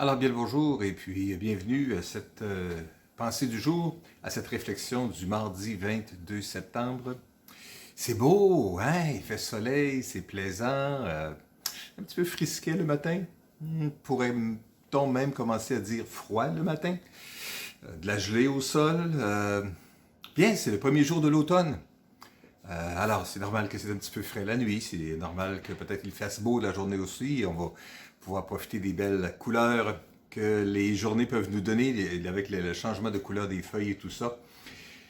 Alors bien le bonjour et puis bienvenue à cette pensée du jour, à cette réflexion du mardi 22 septembre. C'est beau, hein? Il fait soleil, c'est plaisant, un petit peu frisquet le matin. Pourrait-on même commencer à dire froid le matin? De la gelée au sol. Bien, c'est le premier jour de l'automne. Alors, c'est normal que c'est un petit peu frais la nuit, c'est normal que peut-être il fasse beau la journée aussi, et on va pouvoir profiter des belles couleurs que les journées peuvent nous donner avec le changement de couleur des feuilles et tout ça.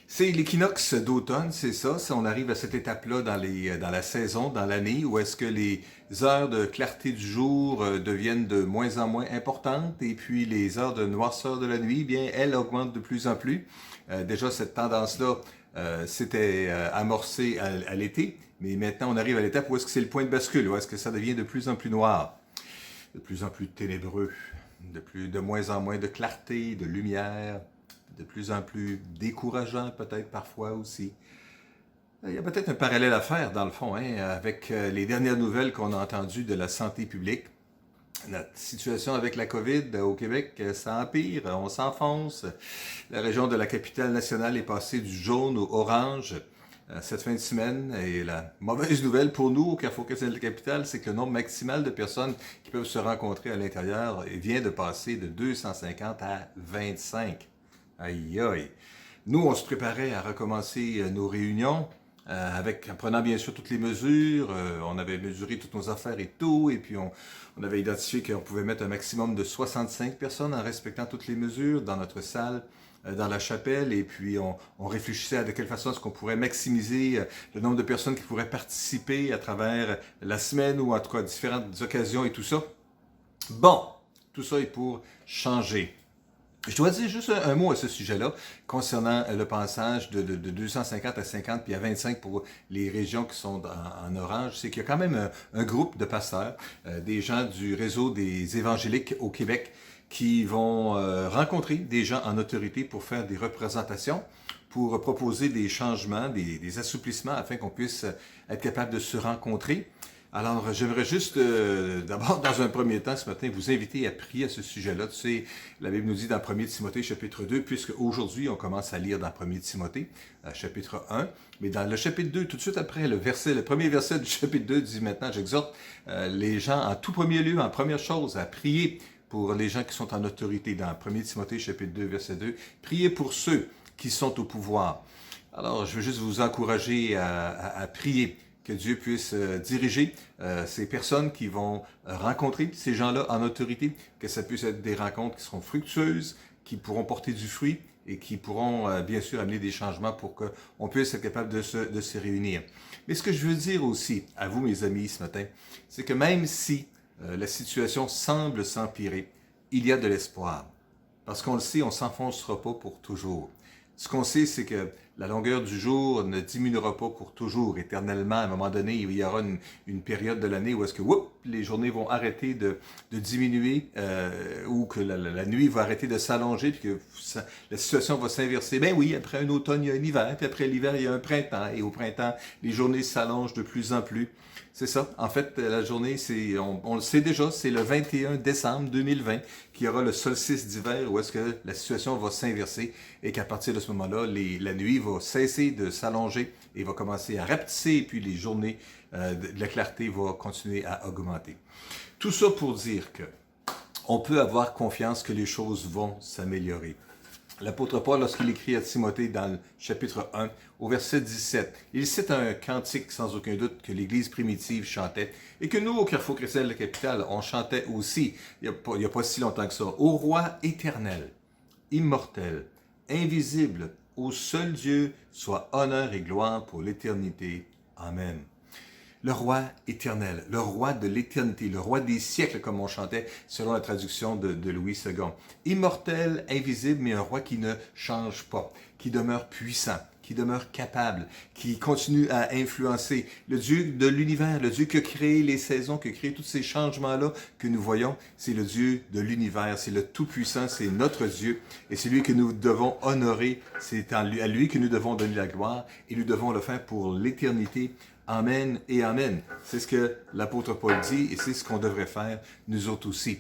C'est l'équinoxe d'automne, c'est ça. On arrive à cette étape-là dans la saison, dans l'année, où est-ce que les heures de clarté du jour deviennent de moins en moins importantes, et puis les heures de noirceur de la nuit, bien, elles augmentent de plus en plus. Déjà, cette tendance-là s'était amorcée à l'été, mais maintenant on arrive à l'étape où est-ce que c'est le point de bascule, où est-ce que ça devient de plus en plus noir, de plus en plus ténébreux, de moins en moins de clarté, de lumière, de plus en plus décourageant peut-être parfois aussi. Il y a peut-être un parallèle à faire dans le fond avec les dernières nouvelles qu'on a entendues de la santé publique. Notre situation avec la COVID au Québec, ça empire, on s'enfonce. La région de la capitale nationale est passée du jaune au orange cette fin de semaine. Et la mauvaise nouvelle pour nous au Carrefour Québec de la capitale, c'est que le nombre maximal de personnes qui peuvent se rencontrer à l'intérieur vient de passer de 250 à 25. Aïe aïe. Nous, on se préparait à recommencer nos réunions en prenant bien sûr toutes les mesures. On avait mesuré toutes nos affaires et tout, et puis on avait identifié qu'on pouvait mettre un maximum de 65 personnes en respectant toutes les mesures dans notre salle, dans la chapelle, et puis on réfléchissait à de quelle façon est-ce qu'on pourrait maximiser le nombre de personnes qui pourraient participer à travers la semaine ou en tout cas différentes occasions et tout ça. Bon, tout ça est pour changer. Je dois dire juste un mot à ce sujet-là concernant le passage de 250 à 50 puis à 25 pour les régions qui sont en orange. C'est qu'il y a quand même un groupe de pasteurs, des gens du réseau des évangéliques au Québec qui vont rencontrer des gens en autorité pour faire des représentations, pour proposer des changements, des assouplissements afin qu'on puisse être capable de se rencontrer. Alors, j'aimerais juste, d'abord, dans un premier temps, ce matin, vous inviter à prier à ce sujet-là. Tu sais, la Bible nous dit dans 1er Timothée, chapitre 2, puisque aujourd'hui, on commence à lire dans 1er Timothée, chapitre 1. Mais dans le chapitre 2, tout de suite après, le premier verset du chapitre 2 dit maintenant, j'exhorte les gens en tout premier lieu, en première chose, à prier pour les gens qui sont en autorité. Dans 1er Timothée, chapitre 2, verset 2, priez pour ceux qui sont au pouvoir. Alors, je veux juste vous encourager à prier que Dieu puisse diriger ces personnes qui vont rencontrer ces gens-là en autorité, que ça puisse être des rencontres qui seront fructueuses, qui pourront porter du fruit et qui pourront bien sûr amener des changements pour qu'on puisse être capable de se réunir. Mais ce que je veux dire aussi à vous, mes amis, ce matin, c'est que même si la situation semble s'empirer, il y a de l'espoir. Parce qu'on le sait, on ne s'enfoncera pas pour toujours. Ce qu'on sait, c'est que la longueur du jour ne diminuera pas pour toujours, éternellement. À un moment donné, il y aura une période de l'année où est-ce que les journées vont arrêter de diminuer ou que la nuit va arrêter de s'allonger puis que la situation va s'inverser. Ben oui, après un automne, il y a un hiver, puis après l'hiver, il y a un printemps. Et au printemps, les journées s'allongent de plus en plus. C'est ça. En fait, la journée, on le sait déjà, c'est le 21 décembre 2020 qu'il y aura le solstice d'hiver où est-ce que la situation va s'inverser et qu'à partir de ce moment-là, la nuit va cesser de s'allonger et va commencer à rapetisser et puis les journées de la clarté vont continuer à augmenter. Tout ça pour dire que on peut avoir confiance que les choses vont s'améliorer. L'apôtre Paul, lorsqu'il écrit à Timothée dans le chapitre 1, au verset 17, il cite un cantique sans aucun doute que l'Église primitive chantait et que nous, au Carrefour Chrétien de la capitale, on chantait aussi, il n'y a pas si longtemps que ça. Au roi éternel, immortel, invisible, au seul Dieu, soit honneur et gloire pour l'éternité. Amen. Le roi éternel, le roi de l'éternité, le roi des siècles, comme on chantait selon la traduction de Louis II. Immortel, invisible, mais un roi qui ne change pas, qui demeure puissant, qui demeure capable, qui continue à influencer. Le Dieu de l'univers, le Dieu qui a créé les saisons, qui a créé tous ces changements-là que nous voyons, c'est le Dieu de l'univers, c'est le Tout-Puissant, c'est notre Dieu, et c'est lui que nous devons honorer, c'est à lui que nous devons donner la gloire, et nous devons le faire pour l'éternité. Amen et Amen. C'est ce que l'apôtre Paul dit et c'est ce qu'on devrait faire nous autres aussi.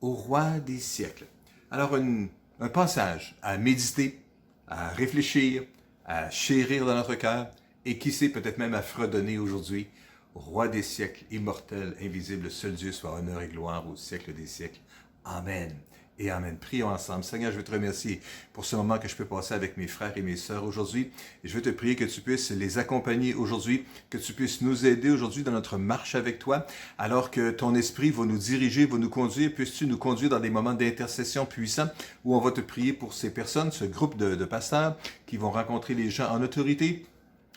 au roi des siècles. Alors, un passage à méditer, à réfléchir, à chérir dans notre cœur, et qui sait, peut-être même à fredonner aujourd'hui. Roi des siècles, immortel, invisible, seul Dieu soit honneur et gloire au siècle des siècles. Amen. Et Amen. Prions ensemble. Seigneur, je veux te remercier pour ce moment que je peux passer avec mes frères et mes sœurs aujourd'hui. Et je veux te prier que tu puisses les accompagner aujourd'hui, que tu puisses nous aider aujourd'hui dans notre marche avec toi, alors que ton esprit va nous diriger, va nous conduire. Puisses-tu nous conduire dans des moments d'intercession puissants où on va te prier pour ces personnes, ce groupe de pasteurs qui vont rencontrer les gens en autorité,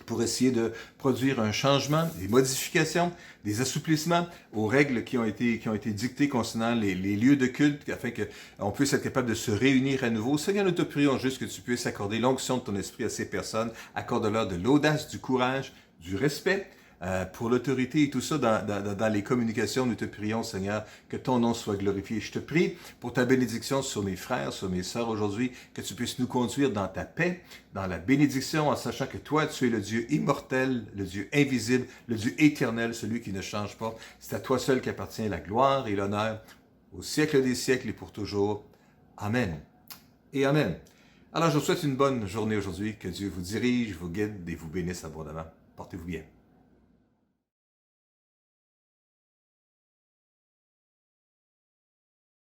pour essayer de produire un changement, des modifications, des assouplissements aux règles qui ont été dictées concernant les lieux de culte, afin qu'on puisse être capable de se réunir à nouveau. Seigneur, nous te prions juste que tu puisses accorder l'onction de ton esprit à ces personnes, accorde-leur de l'audace, du courage, du respect, pour l'autorité et tout ça dans les communications. Nous te prions, Seigneur, que ton nom soit glorifié. Je te prie pour ta bénédiction sur mes frères, sur mes sœurs aujourd'hui, que tu puisses nous conduire dans ta paix, dans la bénédiction, en sachant que toi, tu es le Dieu immortel, le Dieu invisible, le Dieu éternel, celui qui ne change pas. C'est à toi seul qu'appartient la gloire et l'honneur au siècle des siècles et pour toujours. Amen. Et Amen. Alors, je vous souhaite une bonne journée aujourd'hui. Que Dieu vous dirige, vous guide et vous bénisse abondamment. Portez-vous bien.